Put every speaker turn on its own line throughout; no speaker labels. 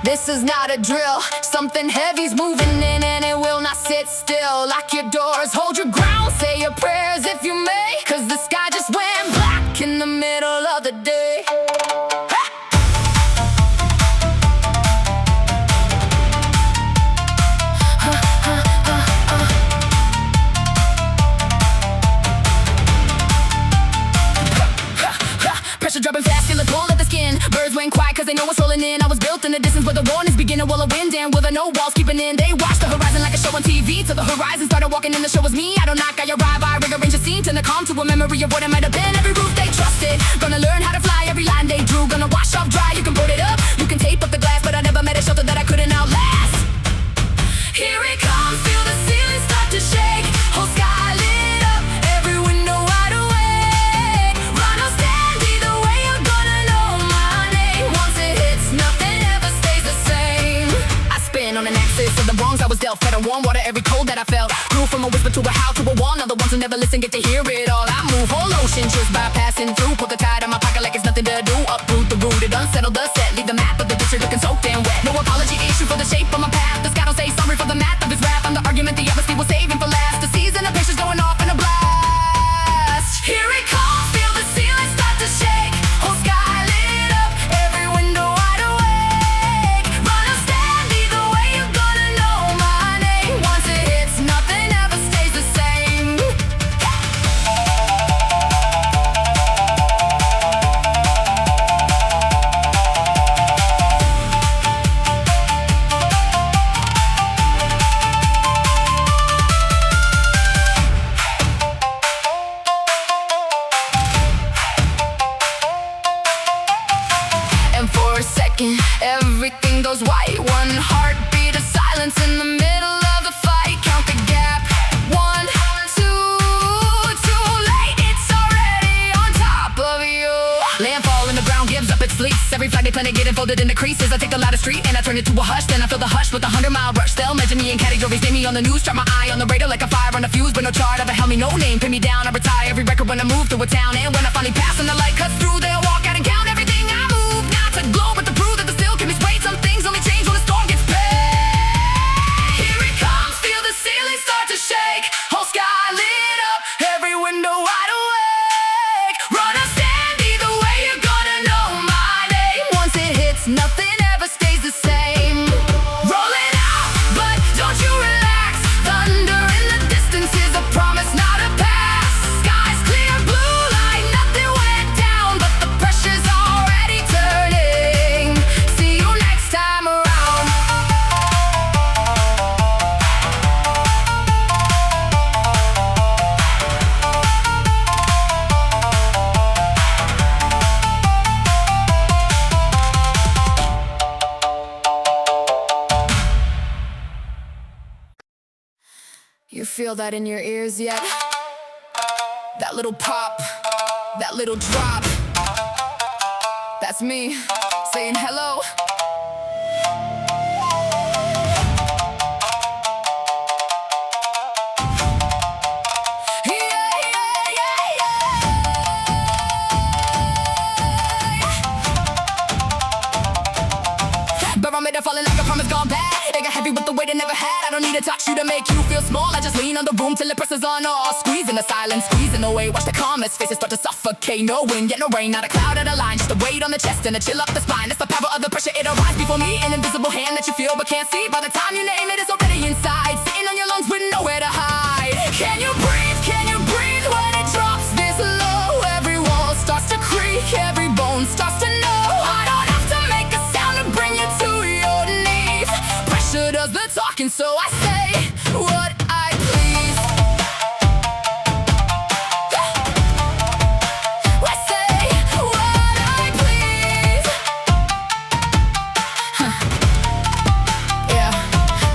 This is not a drill. Something heavy's moving in and it will not sit still. Lock your doors, hold your ground, say your prayers if you may, 'cause the sky just went black in the middle of the day. Pressure dropping fast, feel it pull at the skin. Birds went quiet 'cause they know what's rolling in. I was built in the distance where the warnings begin. A wall of wind and with no walls keeping in. They watch the horizon like a show on TV. Till the horizon started walking in, the show was me. I don't knock, I arrive, I rearrange the scene. Turn the calm to a memory of what it might have been. Every roof they trusted, gonna learn how to fly. Every line they drew, gonna wash off dry. You can board it up, you can tape up the glass, but I never met a shelter that I couldn't outlast. Here it comes, feel the ceiling start to shake. Whole sky lit up, every window wide awake. Run or stand, either way you're gonna know my name. Once it hits, nothing ever stays the same. I spin on an axis of the wrongs I was dealt. Fed on warm water, every cold that I felt. Grew from a whisper to a howl to a wall. Now the ones who never listen get to hear it all. I move whole ocean, just bypassing through. Put the tide on my pocket like it's nothing to do. Uproot the rooted, unsettle the set. Leave the map of the district looking soaked and wet. No apology issue for the shape of my path. The sky don't say sorry for the math of his rap. I'm the argument the honesty was saving for last. The season of patience going off in a blast. Here it comes, feel the ceiling start to shake. Whole sky lit up, every window wide awake. Run or stand, either way you're gonna know my name. Once it hits, nothing ever stays the same. And for a second, everything goes white. One heartbeat of silence in the middle of the fight. Count the gap. 1, 2, too late. It's already on top of you. Landfall in the ground gives up its fleece. Every flag they planet getting folded into creases. I take the loudest street and I turn it to a hush. Then I feel the hush with a 100-mile rush. They'll mention me in categories, name me on the news. Drop my eye on the radar like a fire on a fuse. But no chart ever held me, no name. Pin me down, I retire every record when I move through a town. And when I finally pass and the light cuts through, they'll walk out and count everything I move. Not to glow, but to prove that the still can be swayed. Some things only change when the storm gets paid. Here it comes, feel the ceiling start to shake. Whole sky lit up, every window wide awake. Run or stand, either way you're gonna know my name. Once it hits, nothing ever stays the same. Roll it out, but don't you relax. Thunder in the distance is a promise, not a pass. Sky's clear blue like nothing went down, but the pressure's already turning. See you next time around. You feel that in your ears yet? That little pop, that little drop. That's me saying hello. Yeah, yeah, yeah, yeah. Barometer falling like a promise gone bad. They got heavy with the weight they never had. I don't need to touch you to make you feel small. I just lean on the room till it presses on all. Squeezing the silence, squeezing away. Watch the calmest faces start to suffocate. No wind, yet no rain, not a cloud at a line. Just a weight on the chest and a chill up the spine. That's the power of the pressure, it'll rise before me. An invisible hand that you feel but can't see. By the time you name it, it's already inside. Sitting on your lungs with nowhere to hide. Can you breathe? Can you breathe when it drops this low? Every wall starts to creak, every bone starts to know. I don't have to make a sound to bring you to your knees. Pressure does the talking, so I say what I please. I say what I please. Yeah,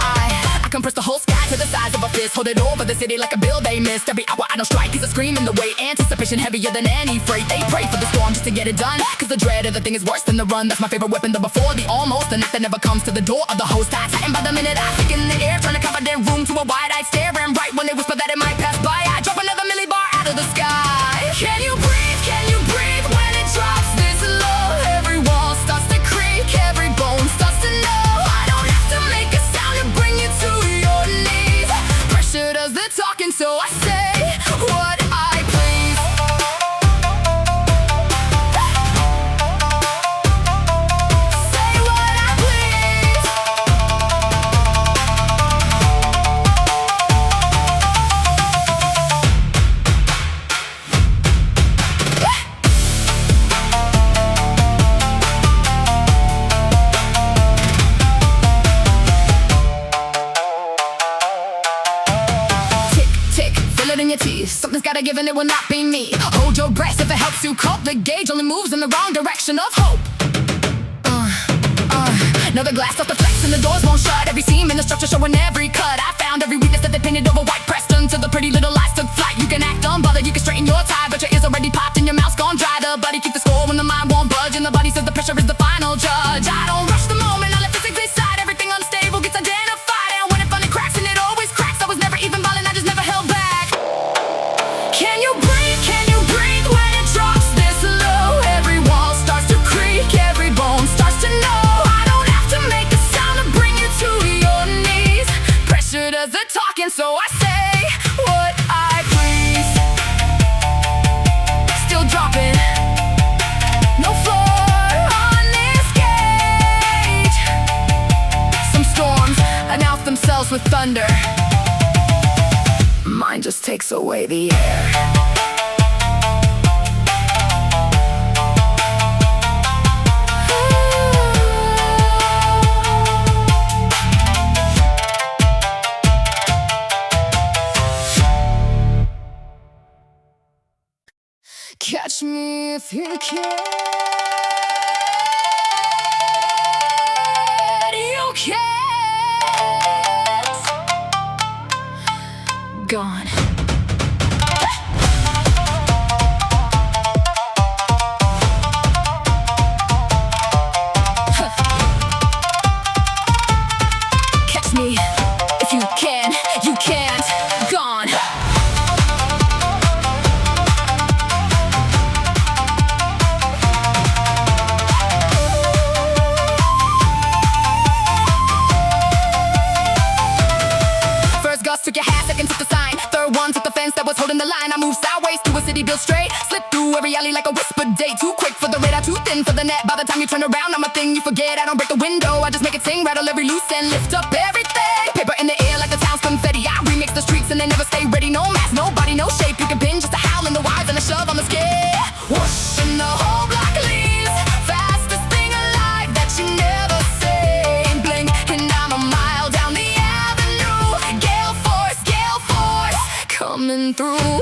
I compress the whole sky to the size of a fist. Hold it over the city like a bill they missed. Every hour I don't strike, cause I scream in the way. Anticipation heavier than any freight. They pray for the storm just to get it done, cause the dread of the thing is worse than the run. That's my favorite weapon, the before, the almost. The night that never comes to the door of the host. I tighten by the minute, I stick in the air, trying to cover their room to a wide-eyed stare. And right when they whisper that it might pass by, I drop another millibar out of the sky. Can you breathe? Can you breathe when it drops this low? Every wall starts to creak, every bone starts to please. Something's gotta give and it will not be me. Hold your breath if it helps you cope. The gauge only moves in the wrong direction of hope. Now the glass off the flex and the doors won't shut. Every seam in the structure showing every cut. I found every weakness that they painted over white pressed until the pretty little lies took flight. You can act unbothered, you can straighten your tie, but your ears already popped and your mouth's gone dry. The buddy keeps the score when the mind won't budge, and the body says the pressure is the final judge. I don't rush the moment, I let physics decide. Everything unstable gets identified, and when it finally cracks, and it always cracks, I was never even violent, I just never held back. Can you breathe? Can you breathe when it drops this low? Every wall starts to creak, every bone starts to know. Does the talking, so I say what I please. Still dropping, no floor on this gauge. Some storms announce themselves with thunder. Mine just takes away the air. Catch me if you can. You can't. Gone. Catch me if you can. You can't. Gone. Took your hat, second took the sign. Third one took the fence that was holding the line. I moved sideways through a city built straight. Slipped through every alley like a whispered date. Too quick for the radar, too thin for the net. By the time you turn around, I'm a thing you forget. I don't break the window, I just make it sing. Rattle every loose end, lift up everything. Paper in the air like the town's confetti. I remix the streets and they never stay ready. No mask, nobody, no shape. You can pin just a howl in the wires and a shove on the scale. Whoosh, and the whole block leaves. Fastest thing alive that you never say. Blink, and I'm a mile down the avenue. Gale force coming through.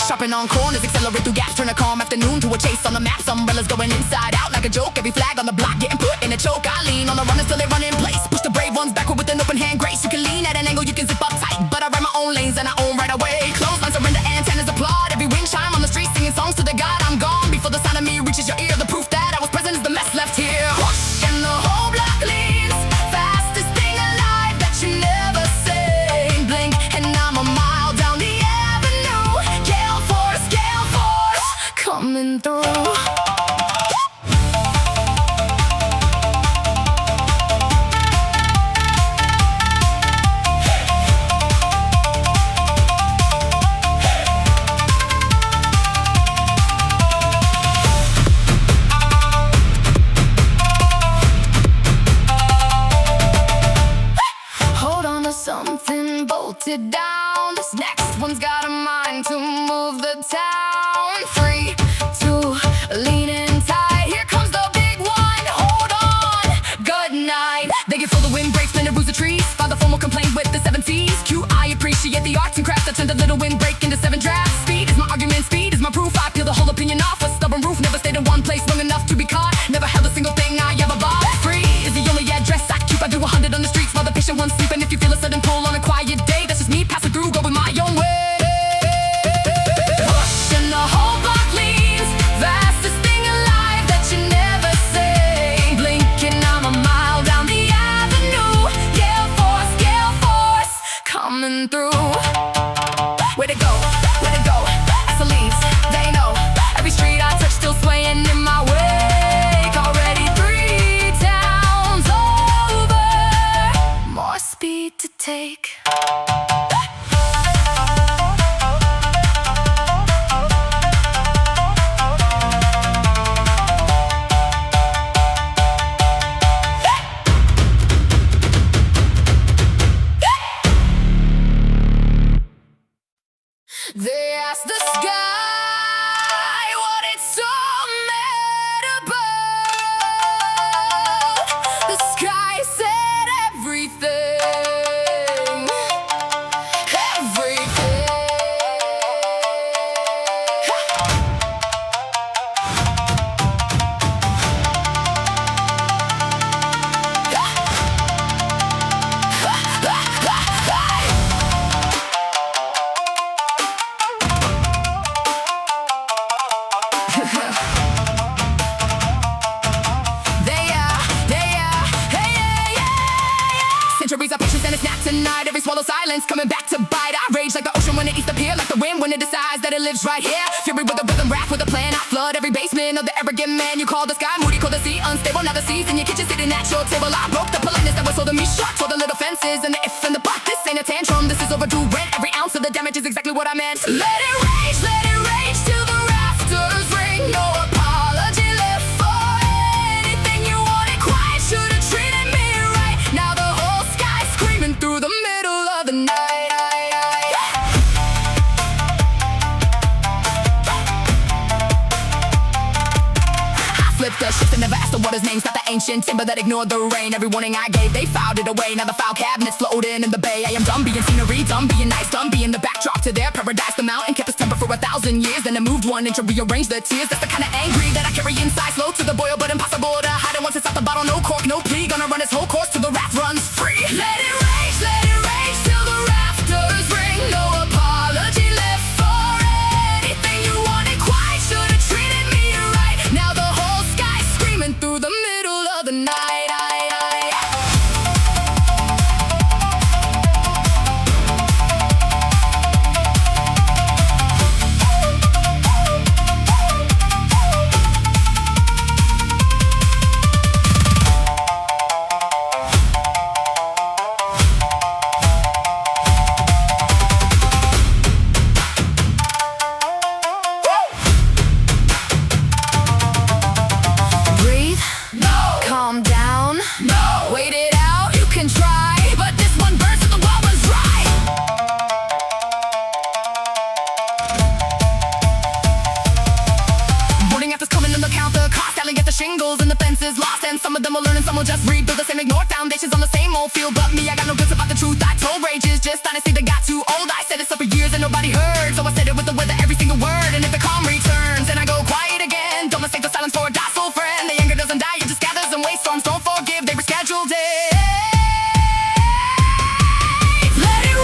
Sharpen on corners, accelerate through gaps, turn a calm afternoon to a chase on the maps. Umbrellas going inside out like a joke. Every flag on the block getting put in a choke. I lean on the runners till they run in place. Push the brave ones backward with an open hand grace. You can lean at an angle, you can zip up tight, but I write my own lanes and I own right away. Clotheslines surrender, antennas applaud. Every wind chime on the street singing songs to the God. I'm gone before the sound of me reaches your ear. The proof that I was present is the mess left here. Whoosh, and the whole block leaves. Fastest thing alive that you never say. Blink, and I'm a mile down the avenue. Gale force coming through. Something bolted down. This next one's got a mind to move the town. Free to lean in tight. Here comes the big one. Hold on. Good night. They get full the wind breaks, splinter roots of trees. Father formal complaint with the 7 C's. Q, I appreciate the arts and crafts. I turned a little windbreak into 7 drafts. Speed is my argument, speed is my proof. I peel the whole opinion off a stubborn roof. Never stayed in one place long enough to be caught. Never held a single thing I ever bought. Free is the only address I keep. I do 100 on the streets while the patient one's sleeping. If you feel a sudden pull on a quiet day, that's just me passing through, going my own way. Push and the whole block leaves. Fastest thing alive that you never say. Blinking, I'm a mile down the avenue. Gale force coming through. Where'd it go? Where'd it go? As the leaves, they know. Every street lives right here. Fury with a rhythm, rap with a plan. I flood every basement of the arrogant man. You call the sky moody, call the sea unstable. Now the seas in your kitchen sitting at your table. I broke the politeness that was holding me short. Tore the little fences and the if and the but. This ain't a tantrum, this is overdue rent. Every ounce of the damage is exactly what I meant. Let it rage till the rafters ring. No apology left for anything you wanted. Quiet, should've treated me right. Now the whole sky's screaming through the middle of the night. Flipped the shift and never asked the water's name. Not the ancient timber that ignored the rain. Every warning I gave, they filed it away. Now the file cabinets floating in the bay. I am done being scenery, done being nice, done being the backdrop to their paradise. The mountain kept its temper for 1,000 years. Then I moved 1 inch to rearrange the tears. That's the kind of angry that I carry inside. Slow to the boil, but impossible to hide it once it's out the bottle. No cork, no plea. Gonna run its whole course till the wrath runs free. Let it rage till the rafters ring. No apology left for anything you wanted. Quiet, should've treated me right. Now the through the middle of the night. Calm down, no. Wait it out, you can try, but this one burns till the well was dry. Boarding after's coming on the counter, cost selling at the shingles and the fences lost. And some of them will learn and some will just rebuild the same ignored foundations on the same old field. But me, I got no guts about the truth I told. Rage is just honestly they got too old. I said it's up for years and nobody heard, so I said it with the weather, every single word. And if the calm returns and I go quiet again, don't mistake the silence for a docile friend. The anger doesn't die, it just gathers and waste storms. Don't forgive, they rescheduled it. Let it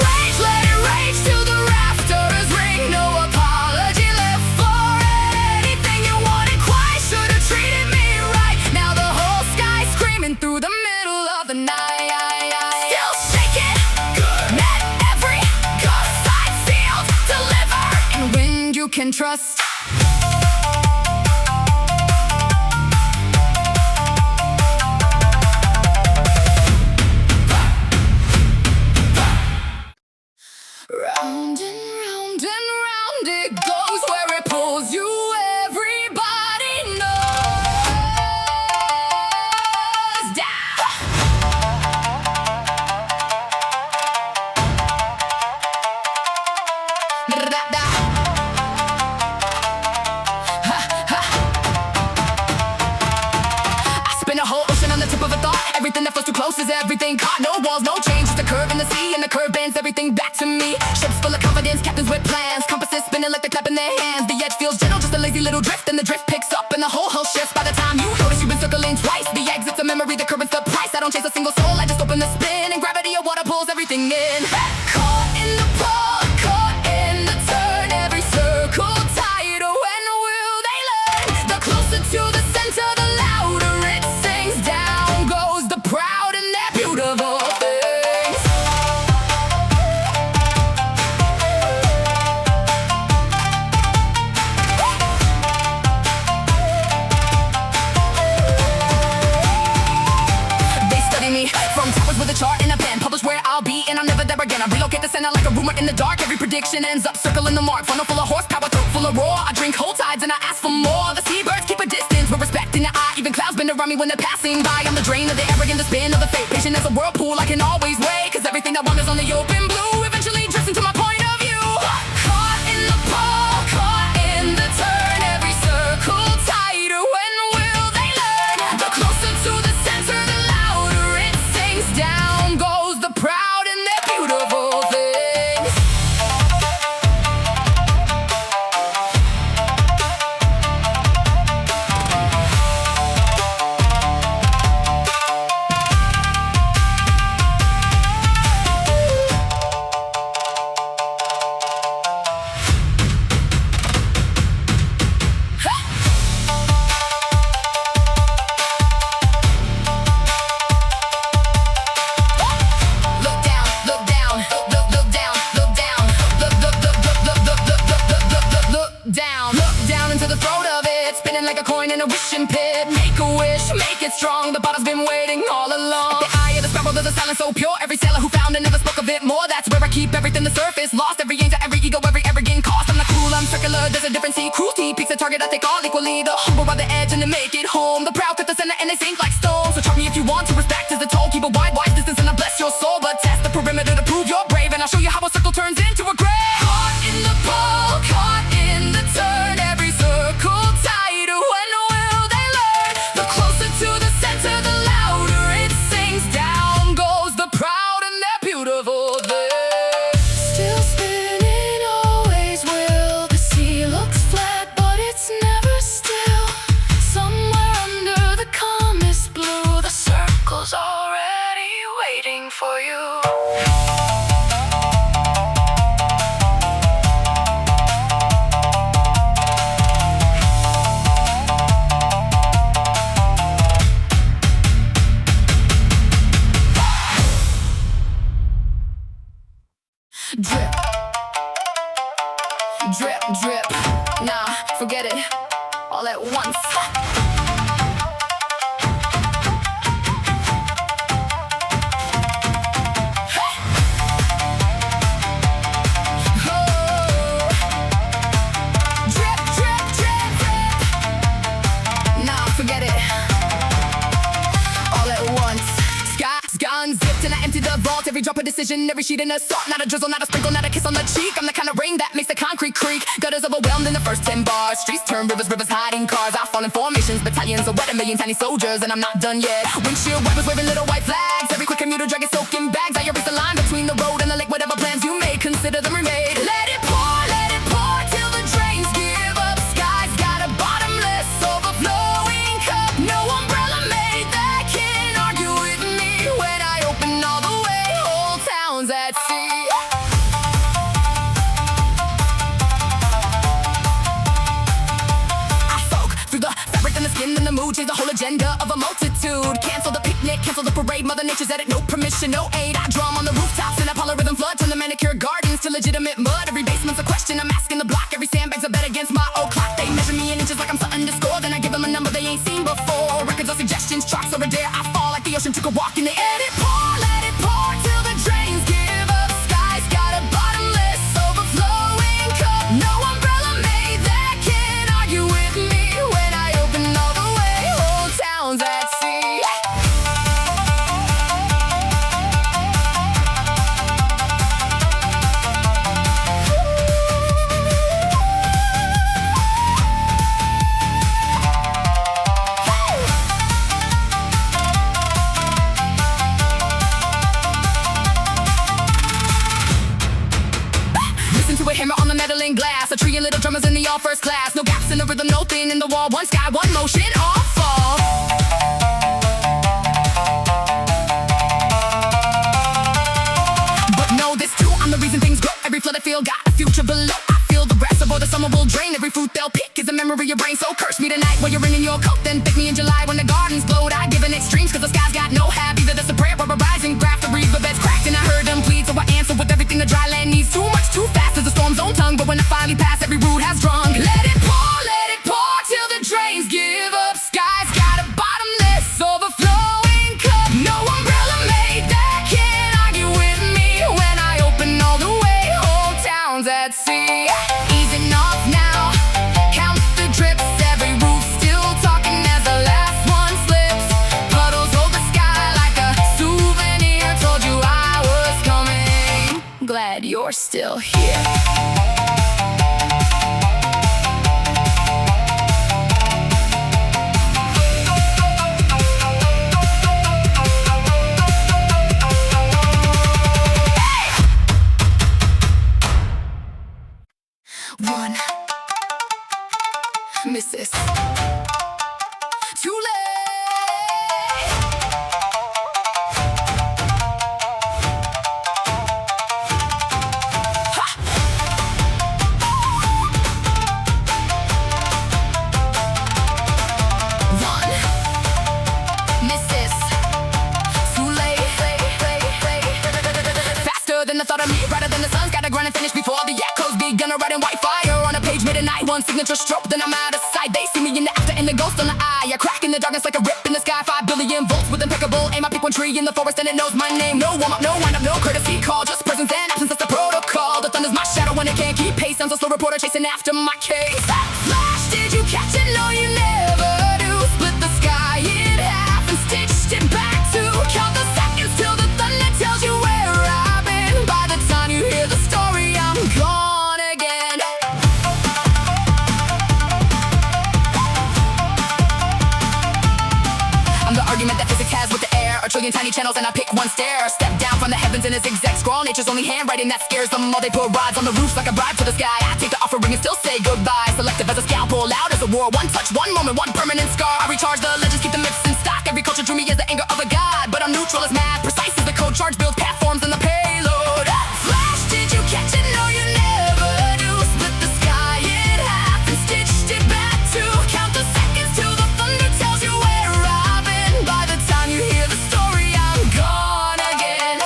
rage till the rafters ring. No apology left for anything you wanted. Quiet, should've treated me right. Now the whole sky's screaming through the middle of the night. Still shaking, good. Met every gust, side sealed, deliver. And wind you can trust. Round and round and round it goes, where it pulls you, everybody knows. Down. Da-da-da. Ha, ha. I spin a whole ocean on the tip of a thought. Everything that feels too close is everything caught. No walls, no change, just a curve in the sea. And the curve bends everything back to me. Ships full of confidence, captains with plans. Compasses spinning like they're clapping their hands. The edge feels gentle, just a lazy little drift. And the drift picks up and the whole hull shifts. By the time you notice you've been circling twice. The exit's a memory, the current's the price. I don't chase a single soul, I just open the spin. And gravity of water pulls everything in. Caught in the pull, caught in the turn. Every circle tighter, when will they learn? The closer to the center, the louder it sings. Down goes the proud and their beautiful things. They study me from towers with a chart and a pen. Publish where I'll be and I'm never there again. I relocate the center like a rumor in the dark. Every prediction ends up circling the mark. Funnel full of horsepower, throat full of roar. I drink whole tides and I ask for more. The seabirds keep a distance with respect in the eye. Even clouds bend around me when they're passing by. I'm the drain of the arrogant, the spin of the fate. Patient as a whirlpool, I can always wait. Cause everything that wanders on the open blue eventually drifts into my point of view. Caught in the pull, caught in the turn. Every circle tighter, when will they learn? The closer to the center, the louder it sings. Down goes the proud and their beautiful things. down. Look down into the throat of it, spinning like a coin in a wishing pit. Make a wish, make it strong, the bottle's been waiting all along. At the eye of the scrabble, there's a silence so pure. Every sailor who found it never spoke of it more. That's where I keep everything the surface. Lost every angel, every ego, every arrogant cost. I'm not cool, I'm circular, there's a different sea. Cruelty peaks a target, I take all equally. The humble by the edge and they make it home. The proud cut the center and they sink like stones. So try me if you want to, respect is the toll. Keep a wide distance and I bless your soul. But test the perimeter to prove you're brave, and I'll show you how a circle turns into a grave. Caught in the pole, caught in the turn. Every circle tighter, when will they learn? The closer to the center, the louder it sings. Down goes the proud and they're beautiful there. Still spinning, always will. The sea looks flat, but it's never still. Somewhere under the calmest blue, the circle's already waiting for you. Drip, drip, drip. Nah, forget it. All at once. Drip, drip, drip, drip. Nah, forget it. All at once. Sky's gone zipped and I empty the vault. Every drop of decision, every sheet in a salt. Not a drizzle, not a sprinkle, not a kiss on the cheek. I'm the kind of rain that makes the concrete creak. Gutters overwhelmed in the first 10 bars. Streets turn rivers, rivers hiding cars. I fall in formations, battalions of wet, a million tiny soldiers, and I'm not done yet. Windshield wipers waving little white flags. Every quick commuter dragging soaking bags. I erase the line between the road and the lake. Whatever plans you made, consider them remade. Let it pour till the drains give up. Sky's got a bottomless, overflowing cup. No umbrella made that can argue with me. When I open all the way, whole towns at sea. I soak through the fabric and the skin and the mood. Change the whole agenda of a multitude. Cancel the picnic, cancel the parade. Mother Nature's at it, no permission, no aid. I drum on the rooftops in a polyrhythm flood. Turn the manicured gardens to legitimate mud. Every basement's a question, I'm asking the block. Every sandbag's a bet against my old clock. They measure me in inches like I'm something to score. Then I give them a number they ain't seen before. Records or suggestions, chalks over there. I fall like the ocean took a walk in the air. Let it pour till the drains give up. Sky's got a bottomless, overflowing cup. No umbrella made that can argue with me. When I open all the way, whole towns at sea. Listen to a hammer on the metal and glass. A trillion little drummers in the all first class. No gaps in the rhythm, no thin in the wall. One sky, one motion, all fall. But know this too, I'm the reason things grow. Every flood I feel got a future below. I feel the rest of all the summer will drain. Every fruit they'll pick is a memory of your brain. So curse me tonight while you're in your coat. Then pick me in July when the gardens glowed. I give an extremes cause the sky's got no half. Either that's a prayer or a rising graph. The riverbed's cracked and I heard them plead. So I answer with everything the dry land needs. Too much, too fast as the storm's own tongue. But when I finally pass, every root has drunk. Let it pour till the drains give up. Sky's got a bottomless, overflowing cup. No umbrella made that can argue with me. When I open all the way, whole towns at sea. Easing off now, count the drips. Every roof still talking as the last one slips. Puddles hold the sky like a souvenir. Told you I was coming. Glad you're still here. One, miss this. Too late. Ha! One, miss this. Too late. Faster than the thought of me, brighter than the sun's gotta grind and finish before the echoes begun to write in white fire on a page midnight. one signature stroke, then I'm out of sight. They see me in the after and the ghost on the eye. I crack in the darkness like a rip in the sky. 5 billion volts with impeccable aim. I pick one tree in the forest and it knows my name. No warm up, no wind up, no courtesy call. Just presence and absence, that's the protocol. The thunder's my shadow when it can't keep pace. I'm a slow reporter chasing after my case. Flash, did you catch it? No, you never do. Split the sky in half and stitched it back to count the seconds till the thunder tells you where I've been. By the time you hear the story, I'm gone again. I'm the argument that physics has with the air. A trillion tiny channels and I pick one stair. Step down from the heavens in a zigzag scroll. Nature's only handwriting that scares them all. They put rods on the roofs like a bribe to the sky. I take the offering and still say goodbye. Selective as a scalpel, loud as a war. One touch, one moment, one permanent scar. I recharge the legends, keep the myths in stock. Every culture drew me as the anger of a god, but I'm neutral as mad. Precise as the code charge, build platforms and the payload. Flash, did you catch it? No, you never do. Split the sky in half and stitched it back to count the seconds till the thunder tells you where I've been. By the time you hear the story, I'm gone again.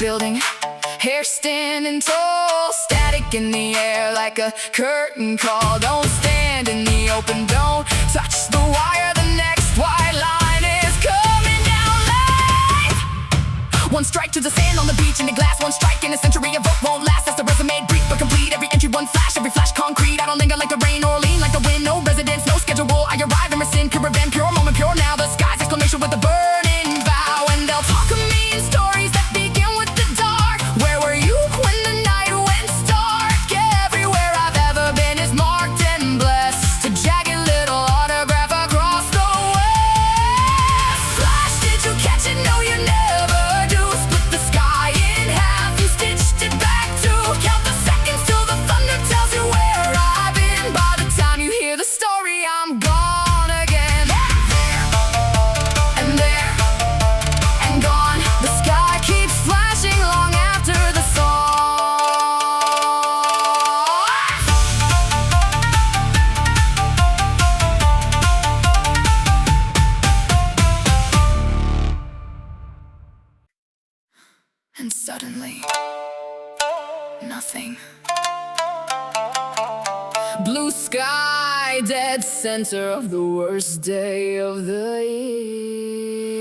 Building, hair standing tall, static in the air like a curtain call. Don't stand in the open, don't touch the wire. The next white line is coming down live. One strike to the sand on the beach in the glass. One strike in a century, a vote won't last. That's the resume, brief but complete. Every entry, one flash, every flash concrete. I don't linger like the rain or lean like the wind. No residence, no schedule. I arrive and rescind, pure event, pure moment, pure now. The sky's exclamation with a burning vow. And they'll talk of me in stories that begin with the dark. Where were you when the night went stark? Everywhere I've ever been is marked and blessed. A jagged little autograph across the west. Flash, did you catch it? No, you never do. Split the sky in half and stitched it back to count the seconds till the thunder tells you where I've been. By the time you hear the story, I'm gone again. And there and gone. The sky keeps flashing long after the song. And suddenly, nothing. Blue sky, dead center of the worst day of the year.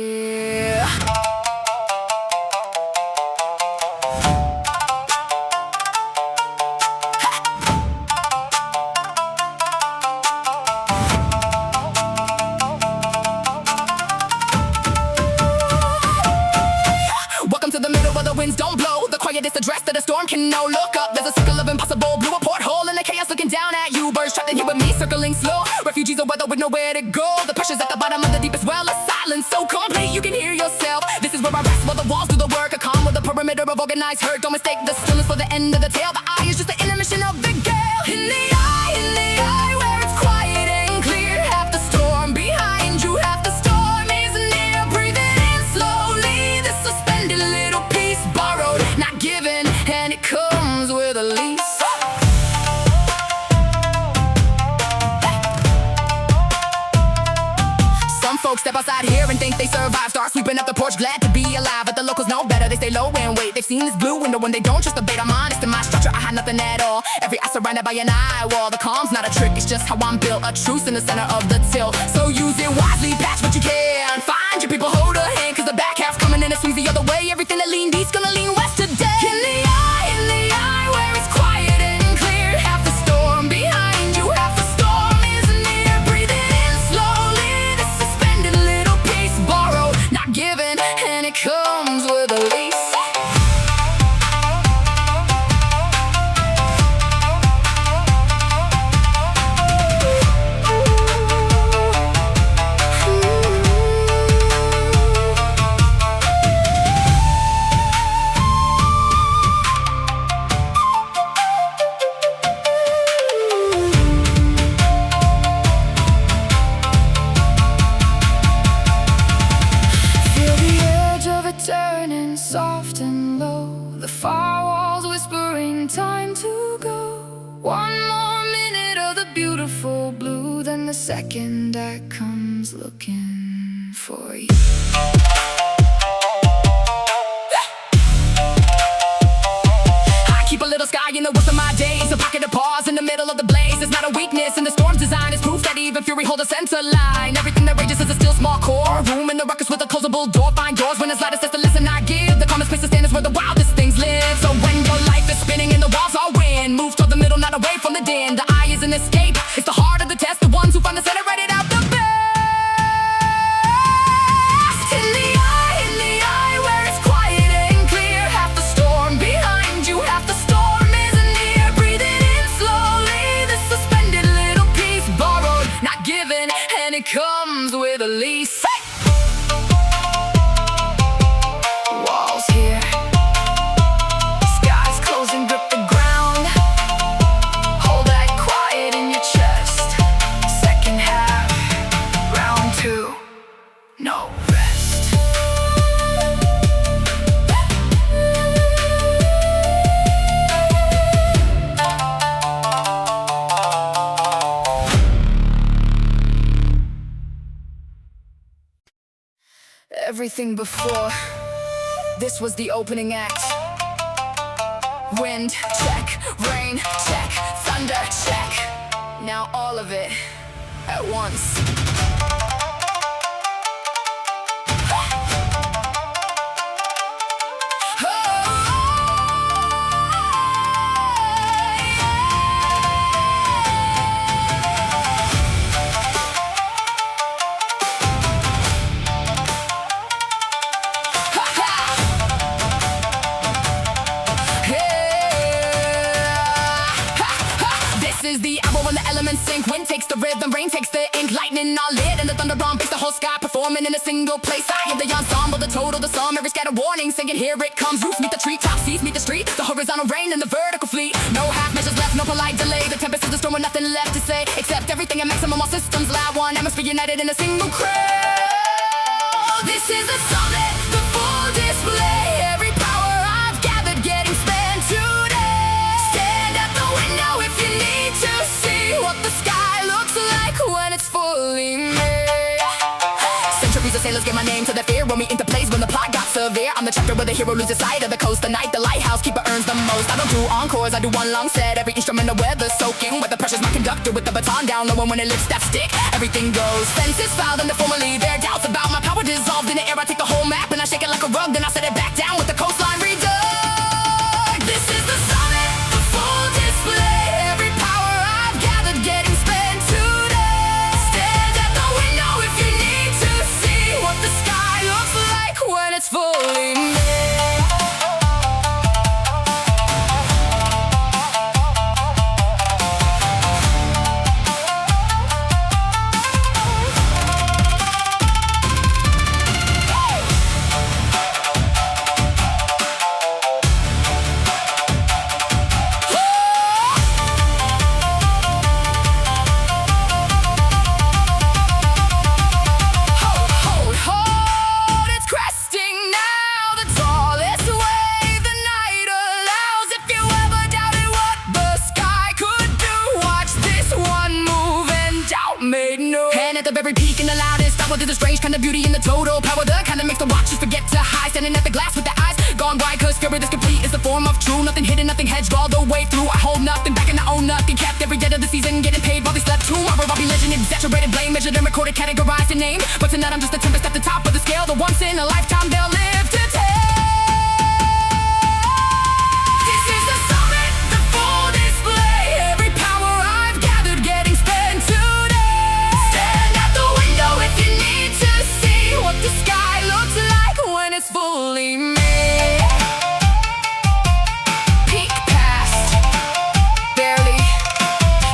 Welcome to the middle where the winds don't blow. The quietest address that a storm can know. Look up, there's a circle of impossible. Blew a porthole in the chaos looking down at you. Birds trapped in here with me, circling slow. Refugees of weather with nowhere to go. The pressure's at the bottom of the deepest well of silence. So complete you can hear yourself. This is where I rest while the walls do the work. A calm with a perimeter of organized hurt. Don't mistake the stillness for the end of the tale. The eye is just the intermission of the gale. In the eye where it's quiet and clear. Half the storm behind you, half the storm is near. Breathe it in slowly. This suspended little piece borrowed, not given, and it comes with a lease. Some folks step outside here and think they survive. Start sweeping up the porch, glad to be alive. But the locals know better, they stay low and wait. They've seen this blue window when they don't trust the bait. I'm honest in my structure, I had nothing at all. Every eye surrounded by an eye wall. The calm's not a trick, it's just how I'm built. A truce in the center of the till. So use it wisely, patch what you can. Find your people, hold a hand, cause the back half's coming and it swings the other way. Everything that leaned east gonna lean west today. In the eye where it's quiet and clear. Half the storm behind you, half the storm is near. Breathe it in slowly. This suspended little piece borrowed, not given, and it comes with a lease. second that comes looking for you. I keep a little sky in the worst of my days, a pocket of pause in the middle of the blaze. It's not a weakness, and the storm's design is proof that even fury holds a center line. Everything that rages is a still small core, room in the ruckus with a closable door. Find doors when it's lightest, that's the lesson I give. The calmest place to stand is where the wildest things live. So when your life is spinning and the walls are wind, move toward the middle, not away from the din. The eye is an escape, it's the heart of the test. The ones who find the center, write it out the best. In the eye where it's quiet and clear. Half the storm behind you, half the storm isn't near. Breathing in slowly, this suspended little piece, borrowed, not given, and it comes with a lease. Walls here, skies closing, grip the ground. Hold that quiet in your chest. Second half, round two, no rest. Everything before this was the opening act. Wind check, rain check, thunder check. Now all of it at once. This is the hour when the elements sink. Wind takes the rhythm, rain takes the ink. Lightning all lit and the thunder bomb makes the whole sky performing in a single place. I hear the ensemble, the total, the sum, every scatter warning, singing here it comes. Roofs meet the treetops, seas meet the street, the horizontal rain and the vertical fleet. No half measures left, no polite delay. The tempest is the storm with nothing left to say, except everything at maximum, all systems loud. One atmosphere united in a single crowd. This is the summit, the full display. Every power I've gathered getting spent today. Stand at the window if you need to see what the sky looks like when it's fully made. Centuries of sailors gave my name to the fear when we interplays when the plot got severe. I'm the chapter where the hero loses sight of the coast. The night the lighthouse keeper earns the most. I don't do encores, I do one long set. Every instrument the weather soaking, where the pressure's my conductor with the baton down low. And when it lifts that stick, everything goes. Fences filed under formally, there are doubts about my power dissolved in the air. I take the whole map and I shake it like a rug, then I set it back down with the coastline redug. This is the summit, the full display. Every power I've gathered getting spent today. Stand at the window if you need to see what the sky looks like when it's fully made. At the very peak and the loudest, I will do the strange kind of beauty in the total power, the kind that makes the watchers forget to hide. Standing at the glass with the eyes gone wide, cause spirit is complete, is the form of true. Nothing hidden, nothing hedged all the way through. I hold nothing back and I own nothing kept. Every dead of the season getting paid while they slept. Tomorrow I'll be legend, exaggerated blame, measured and recorded, categorized and named. But tonight I'm just a tempest at the top of the scale, the once in a lifetime they'll live to tell. This is the summit, the full display. Every power I've gathered getting spent today. Stand at the window if you need to see what the sky looks like when it's fully made. Peak past, barely.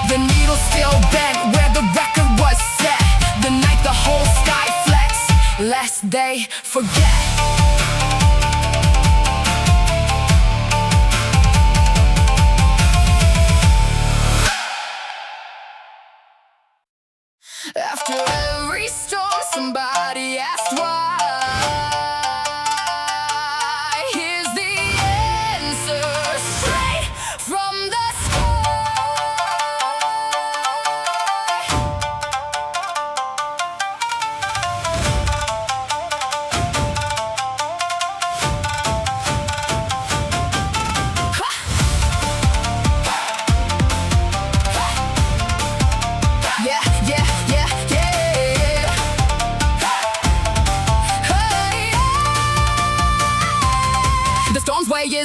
The needle still bent where the record was set. The night the whole sky flexed, lest they forget. After every storm, somebody asked why. Here's the answer, straight from the sky.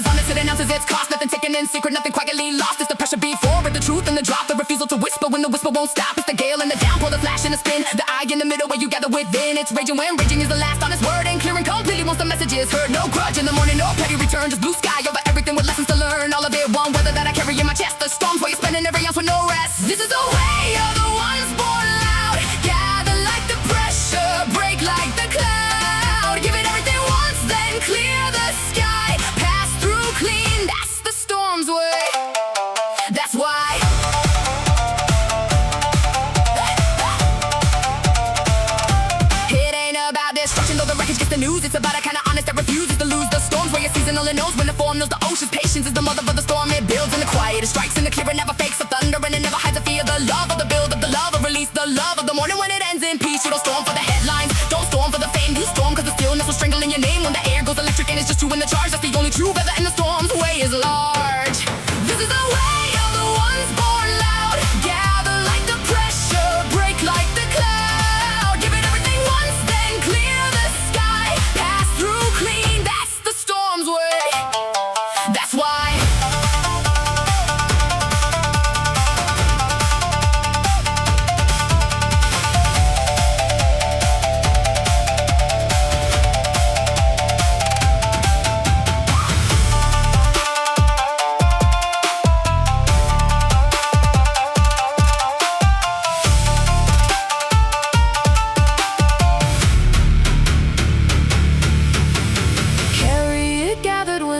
is honest, it announces its cost. Nothing taken in secret, nothing quietly lost. It's the pressure before it, the truth and the drop. The refusal to whisper when the whisper won't stop. It's the gale and the downpour, the flash and the spin. The eye in the middle where you gather within. It's raging when raging is the last honest word. And clear and completely once the message is heard. No grudge in the morning, no petty return. Just blue sky over everything with lessons to learn. All of it one weather that I carry in my chest. The storms where you're spending every ounce with no rest. This is the way of the ones born loud. Gather like the pressure, break like the cloud. Give it everything once, then clear the sky. Pass through clean, that's the storm's way. That's why it ain't about destruction, though the wreckage gets the news. It's about a kind of honest that refuses to lose. The storms where your season only knows when the form knows the ocean's patience is the mother of the storm. It builds in the quiet, it strikes in the clear, it never fakes the thunder, and it never hides the fear. The love of the build of the love of release, the love of the morning when it ends in peace. You don't storm for the headlines, don't storm for the fame. You storm cause the stillness will strangle in your name. When the air goes electric and it's just you in the charge, that's the only true weather in the storm's way is large. This is the way of the ones born loud. Gather like the pressure, break like the cloud. Give it everything once, then clear the sky. Pass through clean, that's the storm's way. That's why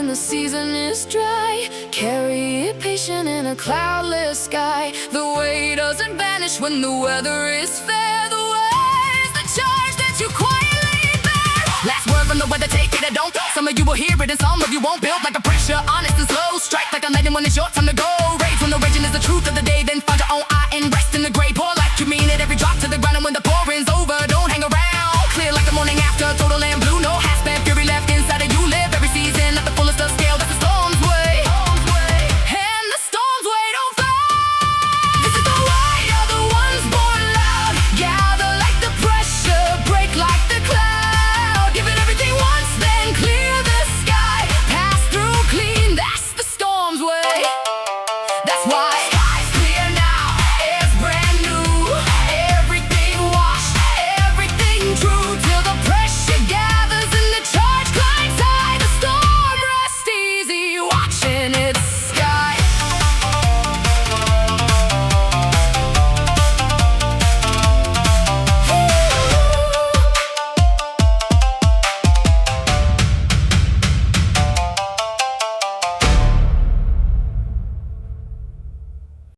the season is dry. Carry it patient in a cloudless sky. The way doesn't vanish when the weather is fair. The way is the charge that you quietly bear. Last word from the weather, take it or don't. Some of you will hear it and some of you won't. Build like a pressure, honest and slow. Strike like a lightning when it's your time to go. Rage when the raging is the truth of the day. Then find your own